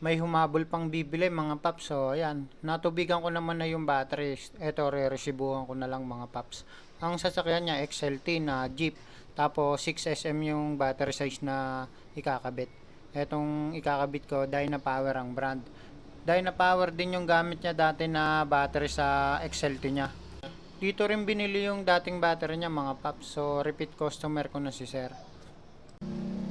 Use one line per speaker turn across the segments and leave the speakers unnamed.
may humabol pang bibili mga paps. So ayan, natubigan ko naman na yung battery. Eto, re-resibuhan ko na lang mga paps. Ang sasakyan niya XLT na Jeep, tapos 6SM yung battery size na ikakabit. Etong ikakabit ko, Dynapower ang brand. Dynapower din yung gamit niya dati na battery sa XLT niya. Dito rin binili yung dating battery niya mga paps. So repeat customer ko na si sir.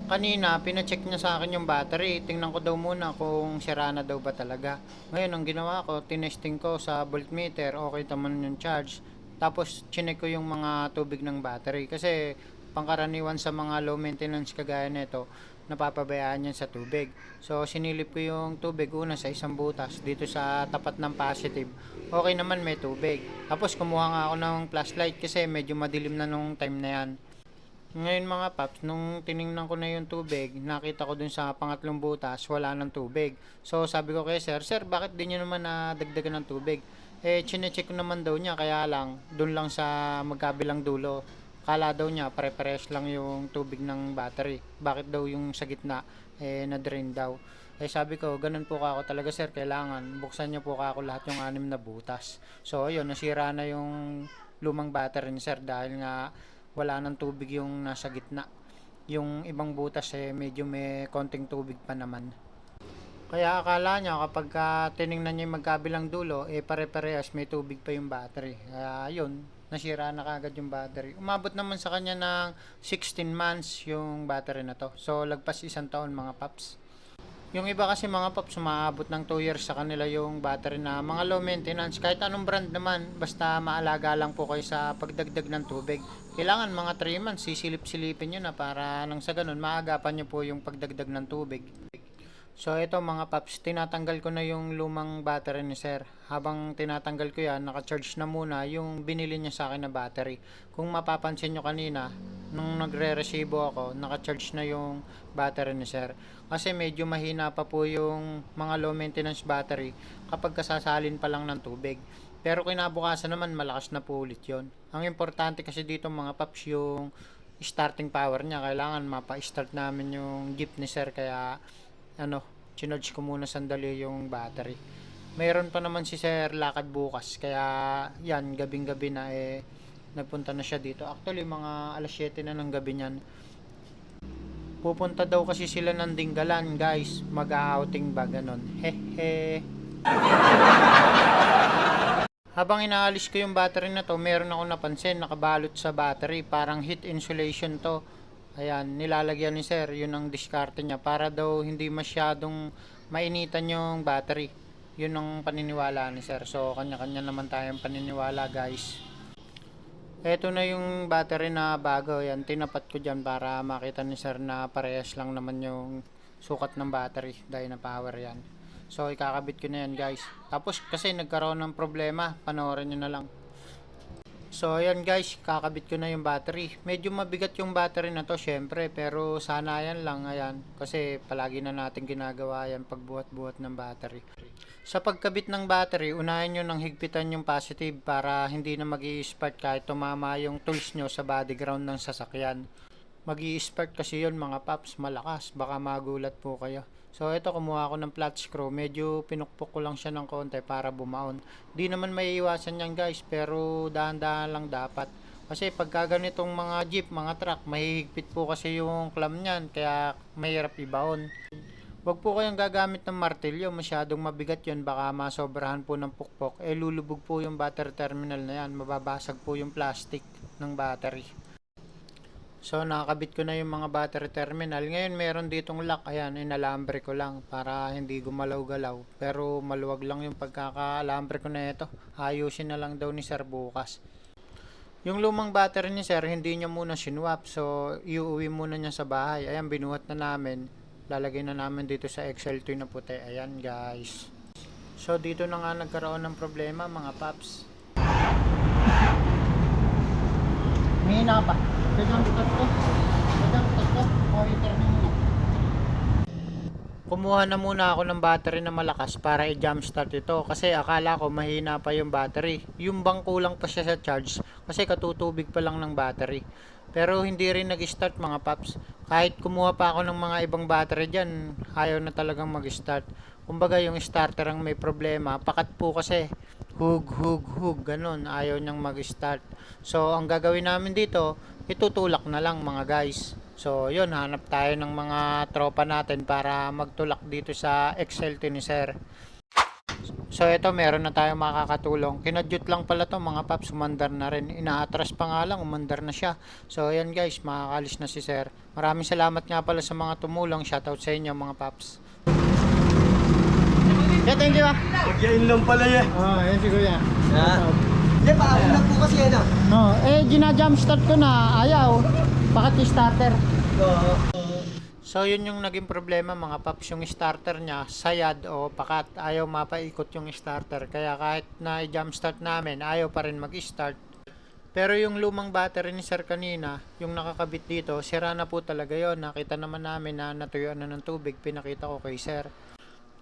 Kanina, pina-check niya sa akin yung battery. Tingnan ko daw muna kung sira na daw ba talaga. Ngayon, ang ginawa ko, tinesting ko sa voltmeter, okay naman yung charge. Tapos, chinek ko yung mga tubig ng battery. Kasi, pangkaraniwan sa mga low maintenance kagaya nito, napapabayaan yan sa tubig. So, sinilip ko yung tubig una sa isang butas dito sa tapat ng positive. Okay naman, may tubig. Tapos, kumuha nga ako ng flashlight kasi medyo madilim na nung time na yan. Ngayon mga paps, nung tiningnan ko na yung tubig, nakita ko dun sa pangatlong butas, wala ng tubig. So sabi ko kay sir, bakit di nyo naman nadagdagan ng tubig? Chinecheck ko naman daw niya, kaya lang, dun lang sa magkabilang dulo. Kala daw niya, pare-pares lang yung tubig ng battery. Bakit daw yung sa gitna, na-drain daw. Sabi ko, ganun po ako talaga sir, kailangan buksan niyo po ako lahat yung 6 na butas. So ayun, nasira na yung lumang battery ni sir dahil nga wala ng tubig yung nasa gitna. Yung ibang butas medyo may konting tubig pa naman. Kaya akala niya kapag tiningnan niya yung magkabilang dulo, pare-parehas may tubig pa yung battery. Kaya yun, nasira na kagad yung battery. Umabot naman sa kanya ng 16 months yung battery na to. So lagpas 1 taon mga paps. Yung iba kasi mga paps, umaabot ng 2 years sa kanila yung battery na mga low maintenance. Kahit anong brand naman, basta maalaga lang po kayo sa pagdagdag ng tubig. Kailangan mga 3 months, sisilip-silipin nyo na para nang sa ganun, maagapan nyo po yung pagdagdag ng tubig. So ito mga paps, tinatanggal ko na yung lumang battery ni sir. Habang tinatanggal ko yan, naka-charge na muna yung binili niya sa akin na battery. Kung mapapansin nyo kanina, nung nagre-resibo ako, naka-charge na yung battery ni sir. Kasi medyo mahina pa po yung mga low maintenance battery kapag kasasalin pa lang ng tubig. Pero kinabukasan naman malakas na po ulit yon. Ang importante kasi dito mga paps yung starting power niya. Kailangan mapa-start namin yung jeep ni sir, kaya chinarge ko muna sandali yung battery. Mayroon pa naman si sir lakad bukas, kaya yan, gabing-gabi na nagpunta na siya dito. Actually, mga alas 7 na ng gabi niyan. Pupunta daw kasi sila ng Dinggalan, guys. Mag-outing ba, ganon. Hehe. Habang inaalis ko yung battery na to, meron ako napansin, nakabalot sa battery. Parang heat insulation to. Ayan, nilalagyan ni sir, yun ang diskarte niya para daw hindi masyadong mainitan yung battery. Yun ang paniniwala ni sir. So, kanya-kanya naman tayong paniniwala, guys. Ito na yung battery na bago. Yan, tinapat ko dyan para makita ni sir na parehas lang naman yung sukat ng battery. Dynapower yan. So, ikakabit ko na yan, guys. Tapos, kasi nagkaroon ng problema. Panoorin nyo na lang. So ayan guys, kakabit ko na yung battery. Medyo mabigat yung battery na to syempre, pero sana yan lang, ayan. Kasi palagi na natin ginagawa yan pagbuhat-buhat ng battery. Sa pagkabit ng battery, unahin nyo nang higpitan yung positive para hindi na mag-i-spark kahit tumama yung tools nyo sa body ground ng sasakyan. Mag-i-spark kasi yun mga paps, malakas, baka magulat po kayo. So ito, kumuha ako ng flat screw, medyo pinukpok ko lang siya ng konti para bumaon. Di naman maiiwasan yan guys, pero dahan-dahan lang dapat. Kasi pagka ganitong mga jeep, mga truck, mahihigpit po kasi yung clamp niyan, kaya mahirap ibaon. Huwag po kayong gagamit ng martilyo, masyadong mabigat yun, baka masobrahan po ng pukpok. Lulubog po yung battery terminal na yan, mababasag po yung plastic ng battery. So nakakabit ko na yung mga battery terminal. Ngayon meron ditong lock, ayan, inalambre ko lang para hindi gumalaw-galaw. Pero maluwag lang yung pagkakaalambre ko na ito. Ayusin na lang daw ni sir bukas. Yung lumang battery ni sir, hindi niya muna sinwap. So iuwi muna niya sa bahay. Ayan, binuhat na namin. Lalagay na namin dito sa XL2 na puti. Ayan guys. So dito na nga nagkaroon ng problema mga paps. Mahina pa. Kumuha na muna ako ng battery na malakas para i-jump start ito kasi akala ko mahina pa yung battery. Yung bang kulang pa siya sa charge kasi katutubig pa lang ng battery. Pero hindi rin nag-start mga paps. Kahit kumuha pa ako ng mga ibang battery dyan, ayaw na talagang mag-start. Kumbaga yung starter ang may problema. Pakat po kasi. Hug, hug, hug. Ganun. Ayaw niyang mag-start. So, ang gagawin namin dito, itutulak na lang mga guys. So, yun. Hanap tayo ng mga tropa natin para magtulak dito sa XLT ni Sir. So ito meron na tayong makakatulong. Kinadyut lang pala to mga paps, umandar na rin. Inaatras pa nga lang, umandar na siya. So ayan guys, makakalis na si Sir. Maraming salamat nga pala sa mga tumulong. Shoutout sa inyo mga paps. Yeah, thank you ah.
Pagyain lang pala yan.
Oh, ayan si Kuya.
Hindi, paawin lang po kasi yan ah.
No, gina-jumpstart ko na, ayaw. Bakit yung starter? So yun yung naging problema mga paps, yung starter niya sayad o pakat, ayaw mapaikot yung starter, kaya kahit na i-jumpstart namin ayaw pa rin mag-start. Pero yung lumang battery ni Sir kanina, yung nakakabit dito, sira na po talaga yon. Nakita naman namin na natuyuan na ng tubig, pinakita ko kay Sir.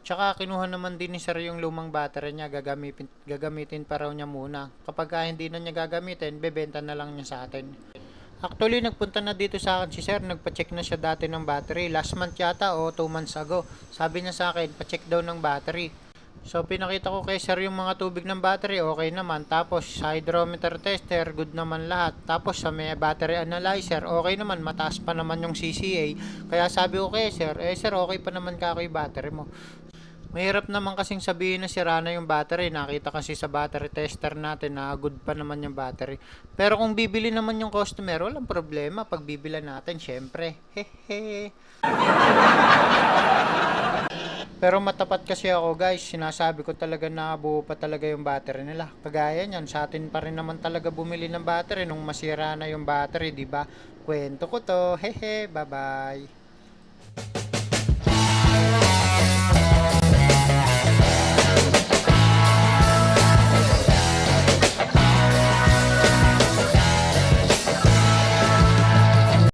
Tsaka kinuha naman din ni Sir yung lumang battery niya, gagamitin pa raw niya muna. Kapag hindi na niya gagamitin, bebenta na lang niya sa atin. Actually, nagpunta na dito sa akin si Sir, nagpa-check na siya dati ng battery. Last month yata o 2 months ago. Sabi niya sa akin, pa-check daw ng battery. So, pinakita ko kay Sir yung mga tubig ng battery, okay naman. Tapos, sa hydrometer tester, good naman lahat. Tapos, sa may battery analyzer, okay naman, mataas pa naman yung CCA. Kaya sabi ko kay Sir, Sir, okay pa naman yung battery mo. Mahirap naman kasing sabihin na sira na yung battery. Nakita kasi sa battery tester natin na good pa naman yung battery. Pero kung bibili naman yung customer, walang problema. Pag bibila natin, syempre. Hehe. Pero matapat kasi ako guys. Sinasabi ko talaga na buo pa talaga yung battery nila. Kagaya niyan, sa atin pa rin naman talaga bumili ng battery nung masira na yung battery, di ba? Kwento ko to. Hehe. Bye-bye.